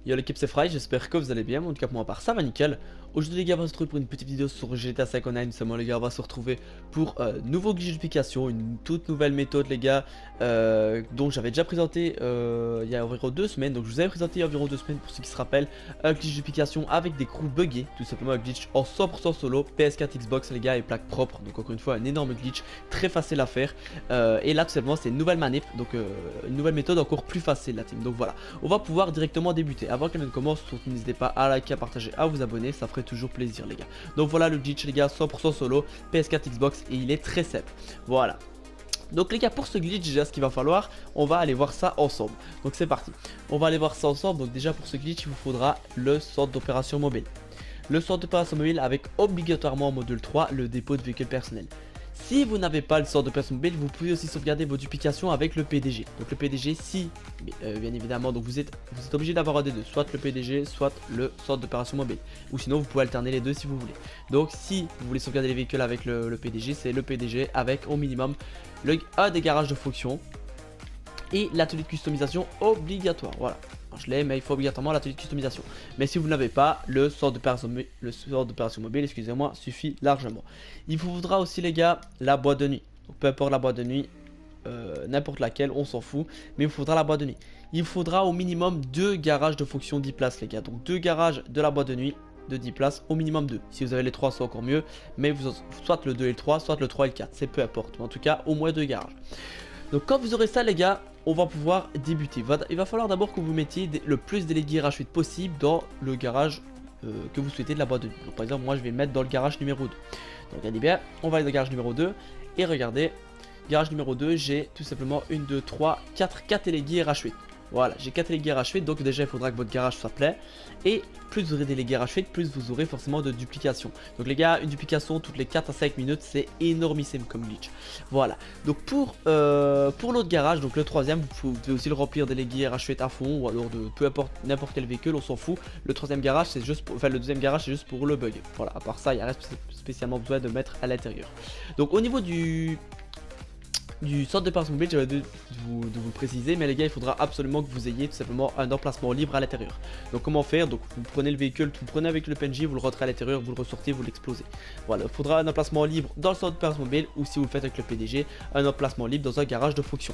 Yo l'équipe c'est Fry, j'espère que vous allez bien, en tout cas pour moi part ça va nickel. Aujourd'hui les gars on va se retrouver pour une petite vidéo sur GTA 5 Online, seulement les gars on va se retrouver pour nouveau glitch duplication, une toute nouvelle méthode les gars, dont j'avais déjà présenté il y a environ 2 semaines, donc je vous avais présenté il y a environ 2 semaines pour ceux qui se rappellent, un glitch duplication avec des crews buggés, tout simplement un glitch en 100% solo, PS4 Xbox les gars et plaque propre, donc encore une fois un énorme glitch, très facile à faire, et là tout simplement c'est une nouvelle manip, donc une nouvelle méthode encore plus facile la team, donc voilà, on va pouvoir directement débuter. Avant qu'elle ne commence, surtout n'hésitez pas à liker, à partager, à vous abonner, ça ferait toujours plaisir les gars. Donc voilà le glitch les gars, 100% solo, PS4 Xbox et il est très simple. Voilà. Donc les gars pour ce glitch déjà ce qu'il va falloir, on va aller voir ça ensemble. Donc c'est parti, on va aller voir ça ensemble. Donc déjà pour ce glitch il vous faudra le centre d'opération mobile. Le centre d'opération mobile avec obligatoirement en module 3 le dépôt de véhicule personnel. Si vous n'avez pas le centre d'opération mobile, vous pouvez aussi sauvegarder vos duplications avec le PDG. Donc le PDG, si, bien évidemment, donc vous êtes obligé d'avoir un des deux, soit le PDG, soit le centre d'opération mobile. Ou sinon, vous pouvez alterner les deux si vous voulez. Donc si vous voulez sauvegarder les véhicules avec le PDG, c'est le PDG avec au minimum un des garages de fonction et l'atelier de customisation obligatoire. Voilà. Je l'ai, mais il faut obligatoirement l'atelier de customisation. Mais si vous n'avez pas, le sort d'opération mobile, excusez-moi, suffit largement. Il vous faudra aussi les gars la boîte de nuit. Donc, peu importe la boîte de nuit, n'importe laquelle, on s'en fout. Mais il vous faudra la boîte de nuit. Il vous faudra au minimum 2 garages de fonction 10 places les gars. Donc 2 garages de la boîte de nuit de 10 places, au minimum 2. Si vous avez les 3 c'est encore mieux. Mais vous, soit le 2 et le 3, soit le 3 et le 4. C'est peu importe. Mais en tout cas, au moins 2 garages. Donc quand vous aurez ça les gars, on va pouvoir débuter. Il va falloir d'abord que vous mettiez le plus d'élégués RH8 possible dans le garage que vous souhaitez de la boîte de nuit. Donc par exemple moi je vais le mettre dans le garage numéro 2. Donc regardez bien, on va aller dans le garage numéro 2 et regardez, garage numéro 2 j'ai tout simplement 1, 2, 3, 4 élégués RH8. Voilà, j'ai 4 élégués RH8, donc déjà il faudra que votre garage soit plein. Et plus vous aurez d'élégués RH8, plus vous aurez forcément de duplication. Donc les gars, une duplication toutes les 4 à 5 minutes, c'est énormissime comme glitch. Voilà, donc pour l'autre garage, donc le troisième, vous devez aussi le remplir d'élégués RH8 à fond, ou alors de peu importe n'importe quel véhicule, on s'en fout. Le troisième garage, c'est juste pour, enfin le deuxième garage, c'est juste pour le bug. Voilà, à part ça, il n'y a rien spécialement besoin de mettre à l'intérieur. Donc au niveau du centre d'opération mobile, j'avais de vous le préciser, mais les gars il faudra absolument que vous ayez tout simplement un emplacement libre à l'intérieur. Donc comment faire? Donc vous prenez le véhicule, vous prenez avec le PNJ, vous le rentrez à l'intérieur, vous le ressortez, vous l'explosez. Voilà, il faudra un emplacement libre dans le centre d'opération mobile, ou si vous le faites avec le PDG, un emplacement libre dans un garage de fonction.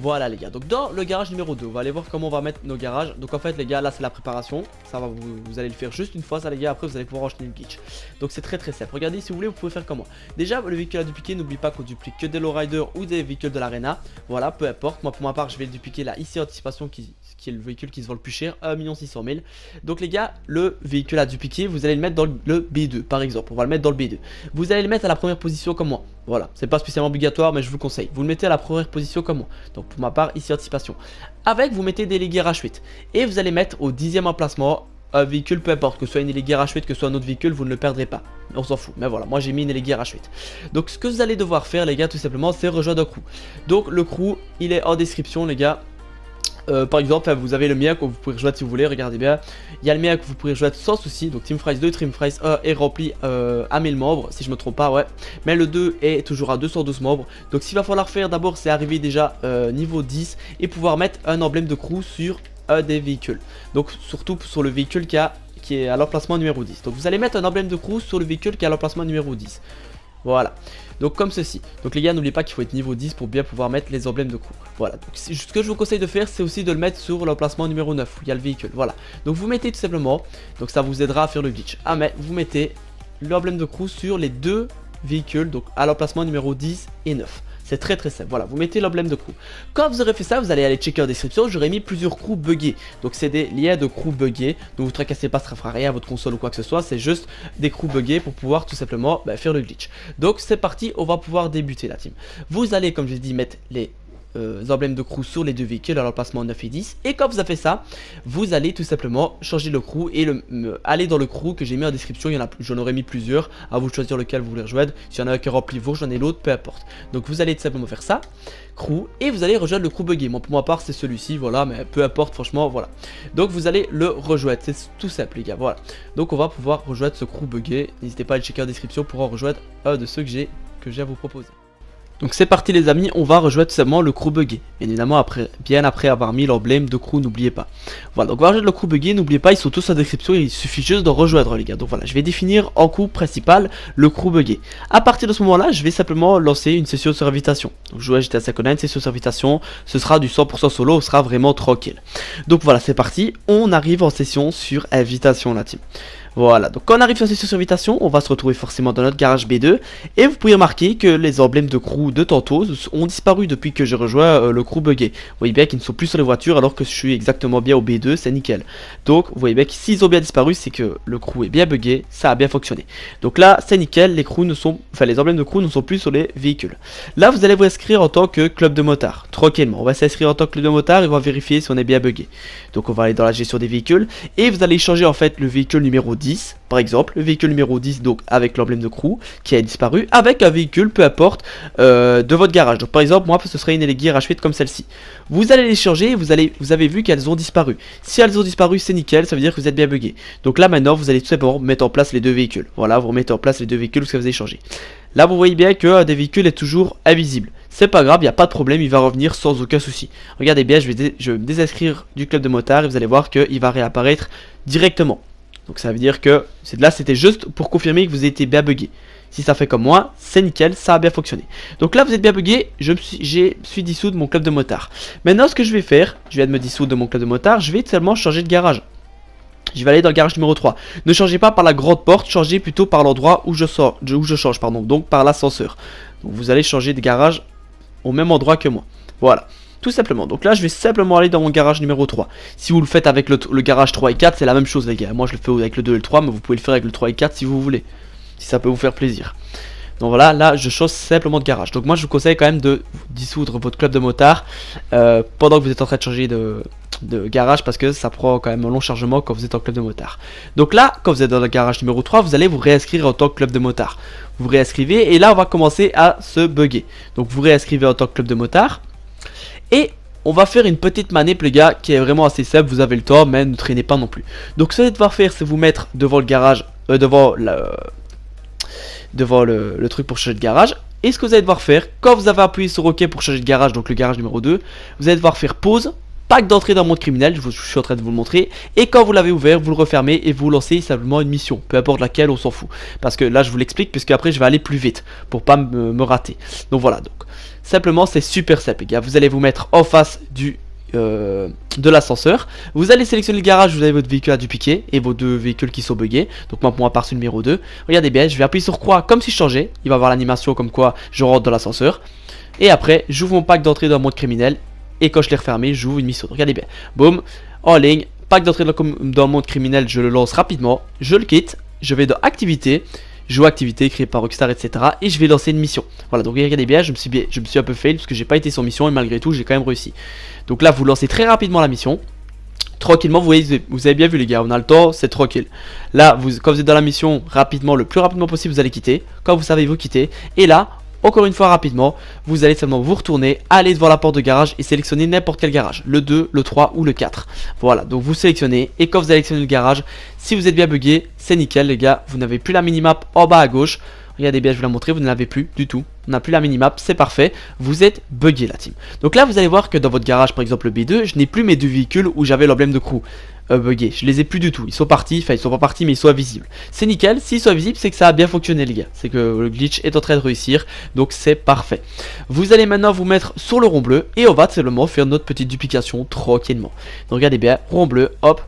Voilà les gars, donc dans le garage numéro 2, on va aller voir comment on va mettre nos garages. Donc en fait les gars, là c'est la préparation, ça va vous allez le faire juste une fois ça les gars, après vous allez pouvoir enchaîner le glitch. Donc c'est très simple, regardez si vous voulez, vous pouvez faire comment. Déjà le véhicule à dupliquer, n'oublie pas qu'on duplique que des lowriders ou des véhicules de l'arena. Voilà, peu importe, moi pour ma part je vais le dupliquer là ici Anticipation qui est le véhicule qui se vend le plus cher, 1 600 000. Donc les gars, le véhicule à dupliquer, vous allez le mettre dans le B2 par exemple, on va le mettre dans le B2. Vous allez le mettre à la première position comme moi. Voilà, c'est pas spécialement obligatoire mais je vous le conseille. Vous le mettez à la première position comme moi. Donc pour ma part ici Anticipation. Avec vous mettez des délégués RH8 et vous allez mettre au 10e emplacement un véhicule, peu importe, que ce soit une éléguée RH8, que ce soit un autre véhicule, vous ne le perdrez pas. On s'en fout, mais voilà, moi j'ai mis une éléguée RH8. Donc ce que vous allez devoir faire les gars, tout simplement, c'est rejoindre un crew. Donc le crew, il est en description les gars. Par exemple, vous avez le mien que vous pouvez rejoindre si vous voulez, regardez bien. Il y a le mien que vous pouvez rejoindre sans souci. Donc Team Fries 2, Team Fries 1 est rempli à 1000 membres, si je me trompe pas, ouais. Mais le 2 est toujours à 212 membres. Donc ce qu'il va falloir faire d'abord, c'est arriver déjà niveau 10 et pouvoir mettre un emblème de crew sur un des véhicules. Donc surtout sur le véhicule qui est à l'emplacement numéro 10. Donc vous allez mettre un emblème de crew sur le véhicule qui est à l'emplacement numéro 10. Voilà, donc comme ceci. Donc les gars, n'oubliez pas qu'il faut être niveau 10 pour bien pouvoir mettre les emblèmes de crew. Voilà, donc ce que je vous conseille de faire, c'est aussi de le mettre sur l'emplacement numéro 9 où il y a le véhicule. Voilà, donc vous mettez tout simplement, donc ça vous aidera à faire le glitch. Ah mais vous mettez l'emblème de crew sur les deux véhicules, donc à l'emplacement numéro 10 et 9. C'est très simple, voilà, vous mettez l'emblème de crew. Quand vous aurez fait ça, vous allez aller checker en description, j'aurais mis plusieurs crews buggés. Donc c'est des liens de crews buggés, donc vous tracassez pas, ça fera rien à votre console ou quoi que ce soit, c'est juste des crews buggés pour pouvoir tout simplement faire le glitch. Donc c'est parti, on va pouvoir débuter la team. Vous allez, comme je l'ai dit, mettre les emblèmes de crew sur les deux véhicules à l'emplacement 9 et 10. Et quand vous avez fait ça, vous allez tout simplement changer le crew et aller dans le crew que j'ai mis en description. J'en aurais mis plusieurs, à vous de choisir lequel vous voulez rejoindre. S'il y en a un qui est rempli, vous rejoignez l'autre, peu importe. Donc vous allez tout simplement faire ça, crew, et vous allez rejoindre le crew buggé. Moi pour ma part c'est celui-ci, voilà, mais peu importe franchement, voilà. Donc vous allez le rejoindre, c'est tout simple les gars, voilà. Donc on va pouvoir rejoindre ce crew buggé. N'hésitez pas à le checker en description pour en rejoindre un de ceux que j'ai à vous proposer. Donc c'est parti les amis, on va rejoindre tout simplement le crew buggé. Bien évidemment bien après avoir mis l'emblème de crew, n'oubliez pas. Voilà, donc on va rejoindre le crew buggé, n'oubliez pas, ils sont tous en description, il suffit juste de rejoindre les gars. Donc voilà, je vais définir en coup principal le crew buggé. À partir de ce moment là, je vais simplement lancer une session sur invitation. Donc jouer à GTA 5 Online, session sur invitation, ce sera du 100% solo, ce sera vraiment tranquille. Donc voilà, c'est parti, on arrive en session sur invitation la team. Voilà, donc quand on arrive sur cette session invitation, on va se retrouver forcément dans notre garage B2. Et vous pouvez remarquer que les emblèmes de crew de tantôt ont disparu depuis que j'ai rejoint le crew buggé. Vous voyez bien qu'ils ne sont plus sur les voitures alors que je suis exactement bien au B2, c'est nickel. Donc vous voyez bien que s'ils ont bien disparu, c'est que le crew est bien buggé, ça a bien fonctionné. Donc là, c'est nickel, les emblèmes de crew ne sont plus sur les véhicules. Là, vous allez vous inscrire en tant que club de motard, tranquillement. On va s'inscrire en tant que club de motard et on va vérifier si on est bien buggé. Donc on va aller dans la gestion des véhicules et vous allez changer en fait le véhicule numéro 10, par exemple, le véhicule numéro 10 donc avec l'emblème de crew qui a disparu, avec un véhicule peu importe de votre garage. Donc par exemple moi ce serait une Elegy RH8 comme celle-ci. Vous allez les changer et vous avez vu qu'elles ont disparu. Si elles ont disparu c'est nickel, ça veut dire que vous êtes bien buggé. Donc là maintenant vous allez tout simplement mettre en place les deux véhicules. Voilà, vous remettez en place les deux véhicules que vous avez changé. Là vous voyez bien que des véhicules est toujours invisible. C'est pas grave, il n'y a pas de problème, il va revenir sans aucun souci. Regardez bien, je vais me désinscrire du club de motard et vous allez voir qu'il va réapparaître directement. Donc ça veut dire que c'était juste pour confirmer que vous étiez bien buggé. Si ça fait comme moi, c'est nickel, ça a bien fonctionné. Donc là vous êtes bien buggé, je suis dissous de mon club de motard. Maintenant ce que je vais faire, je viens de me dissoudre de mon club de motard, je vais seulement changer de garage. Je vais aller dans le garage numéro 3. Ne changez pas par la grande porte, changez plutôt par l'endroit où je change, donc par l'ascenseur. Donc vous allez changer de garage au même endroit que moi. Voilà. Tout simplement, donc là je vais simplement aller dans mon garage numéro 3. Si vous le faites avec le garage 3 et 4, c'est la même chose les gars. Moi je le fais avec le 2 et le 3, mais vous pouvez le faire avec le 3 et 4 si vous voulez. Si ça peut vous faire plaisir. Donc voilà, là je change simplement de garage. Donc moi je vous conseille quand même de dissoudre votre club de motard pendant que vous êtes en train de changer de garage, parce que ça prend quand même un long chargement quand vous êtes en club de motard. Donc là, quand vous êtes dans le garage numéro 3, vous allez vous réinscrire en tant que club de motard. Vous vous réinscrivez et là on va commencer à se bugger. Donc vous réinscrivez en tant que club de motard. Et on va faire une petite manip les gars qui est vraiment assez simple, vous avez le temps mais ne traînez pas non plus. Donc ce que vous allez devoir faire c'est vous mettre devant le garage, devant le truc pour changer de garage. Et ce que vous allez devoir faire, quand vous avez appuyé sur OK pour changer de garage, donc le garage numéro 2, vous allez devoir faire pause, pack d'entrée dans le monde criminel, je suis en train de vous le montrer. Et quand vous l'avez ouvert, vous le refermez et vous lancez simplement une mission, peu importe laquelle, on s'en fout. Parce que là je vous l'explique, puisque après je vais aller plus vite, pour pas me rater. Donc voilà, donc simplement c'est super simple les gars, vous allez vous mettre en face de l'ascenseur, vous allez sélectionner le garage, vous avez votre véhicule à dupliquer et vos deux véhicules qui sont buggés. Donc moi pour ma part c'est le numéro 2. Regardez bien, je vais appuyer sur croix comme si je changeais, il va avoir l'animation comme quoi je rentre dans l'ascenseur. Et après j'ouvre mon pack d'entrée dans le monde criminel et quand je l'ai refermé j'ouvre une mission. Regardez bien, boum, en ligne, pack d'entrée dans le monde criminel, je le lance rapidement, je le quitte, je vais dans activité, jouer activité créée par Rockstar, etc. Et je vais lancer une mission. Voilà, donc regardez bien, je me suis un peu fail parce que j'ai pas été sur mission et malgré tout j'ai quand même réussi. Donc là vous lancez très rapidement la mission. Tranquillement, vous avez bien vu les gars, on a le temps, c'est tranquille. Là, quand vous êtes dans la mission, rapidement, le plus rapidement possible, vous allez quitter. Quand vous savez, vous quittez. Et là, encore une fois rapidement, vous allez seulement vous retourner, aller devant la porte de garage et sélectionner n'importe quel garage, le 2, le 3 ou le 4. Voilà, donc vous sélectionnez et quand vous sélectionnez le garage, si vous êtes bien bugué, c'est nickel les gars, vous n'avez plus la minimap en bas à gauche. Regardez bien, je vais la montrer, vous ne l'avez plus du tout. On n'a plus la minimap, c'est parfait. Vous êtes bugué la team. Donc là, vous allez voir que dans votre garage, par exemple le B2, je n'ai plus mes deux véhicules où j'avais l'emblème de crew buggé. Je les ai plus du tout. Ils sont partis, enfin ils sont pas partis, mais ils sont invisibles. C'est nickel. S'ils sont invisibles, c'est que ça a bien fonctionné les gars. C'est que le glitch est en train de réussir. Donc c'est parfait. Vous allez maintenant vous mettre sur le rond bleu et on va simplement faire notre petite duplication tranquillement. Donc regardez bien, rond bleu, hop.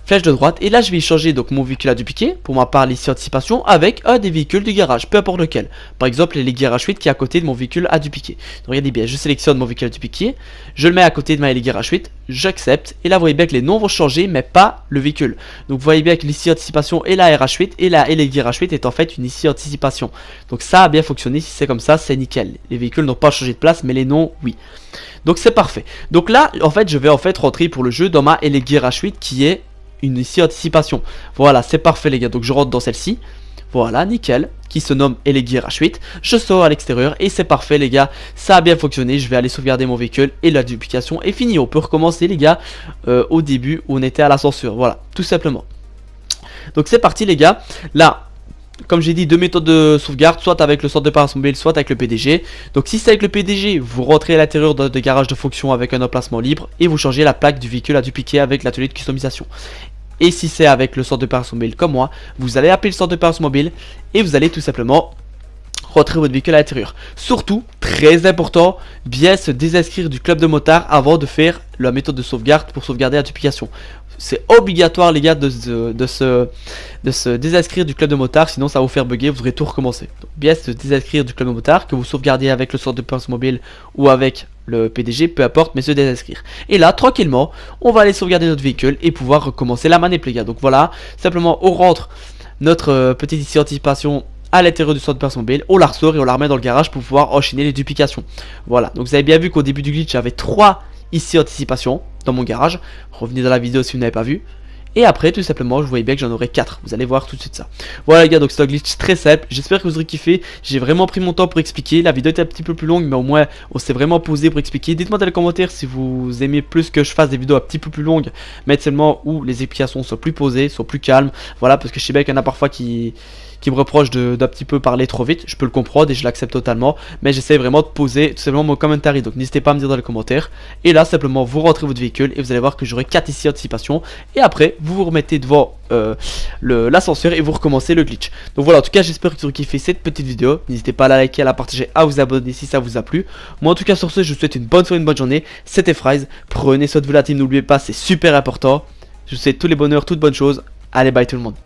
Flèche de droite, et là je vais changer donc mon véhicule à dupliquer, pour ma part ici anticipation, avec un des véhicules du garage, peu importe lequel. Par exemple les RH8 qui est à côté de mon véhicule à dupliquer. Donc regardez bien, je sélectionne mon véhicule à dupliquer, je le mets à côté de ma RH8, j'accepte, et là vous voyez bien que les noms vont changer, mais pas le véhicule. Donc vous voyez bien que l'ici anticipation est la RH8, et la RH8 est en fait une ici anticipation. Donc ça a bien fonctionné, si c'est comme ça, c'est nickel. Les véhicules n'ont pas changé de place, mais les noms, oui. Donc c'est parfait. Donc là, en fait, je vais rentrer pour le jeu dans ma RH8 qui est une ici anticipation. Voilà, c'est parfait les gars, donc je rentre dans celle-ci. Voilà, nickel, qui se nomme Elegy RH8. Je sors à l'extérieur et c'est parfait les gars, ça a bien fonctionné. Je vais aller sauvegarder mon véhicule et la duplication est finie. On peut recommencer les gars au début où on était à l'ascenseur. Voilà, tout simplement. Donc c'est parti les gars. Là, comme j'ai dit, deux méthodes de sauvegarde, soit avec le centre de parasmobile, soit avec le PDG. Donc si c'est avec le PDG, vous rentrez à l'intérieur de garage de fonction avec un emplacement libre et vous changez la plaque du véhicule à dupliquer avec l'atelier de customisation. Et si c'est avec le centre de parasmobile comme moi, vous allez appeler le centre de parasmobile et vous allez tout simplement rentrer votre véhicule à l'intérieur. Surtout, très important, bien se désinscrire du club de motard avant de faire la méthode de sauvegarde pour sauvegarder la duplication. C'est obligatoire les gars de se désinscrire du club de motard, sinon ça va vous faire bugger, vous aurez tout recommencer. Donc, bien se désinscrire du club de motard, que vous sauvegardiez avec le centre de parasmobile ou avec le PDG, peu importe, mais se désinscrire. Et là, tranquillement, on va aller sauvegarder notre véhicule et pouvoir recommencer la manip les gars. Donc voilà, simplement on rentre notre petite ici anticipation à l'intérieur du centre de parasmobile, on la ressort et on la remet dans le garage pour pouvoir enchaîner les duplications. Voilà, donc vous avez bien vu qu'au début du glitch j'avais 3 ici anticipation dans mon garage. Revenez dans la vidéo si vous n'avez pas vu. Et après tout simplement je voyais bien que j'en aurais 4. Vous allez voir tout de suite ça. Voilà les gars, donc c'est un glitch très simple. J'espère que vous aurez kiffé. J'ai vraiment pris mon temps pour expliquer. La vidéo était un petit peu plus longue, mais au moins on s'est vraiment posé pour expliquer. Dites-moi dans les commentaires si vous aimez plus que je fasse des vidéos un petit peu plus longues, mais seulement où les explications soient plus posées, soient plus calmes. Voilà, parce que je sais bien qu'il y en a parfois qui me reprochent d'un petit peu parler trop vite. Je peux le comprendre et je l'accepte totalement, mais j'essaie vraiment de poser tout simplement mon commentaire. Donc n'hésitez pas à me dire dans les commentaires. Et là simplement vous rentrez votre véhicule et vous allez voir que j'aurai 4 ici anticipation. Et après vous vous remettez devant l'ascenseur et vous recommencez le glitch. Donc voilà, en tout cas j'espère que vous aurez kiffé cette petite vidéo. N'hésitez pas à la liker, à la partager, à vous abonner si ça vous a plu. Moi en tout cas sur ce je vous souhaite une bonne soirée, une bonne journée. C'était Fries, prenez soin de vous la team, n'oubliez pas, c'est super important. Je vous souhaite tous les bonheurs, toutes bonnes choses. Allez, bye tout le monde.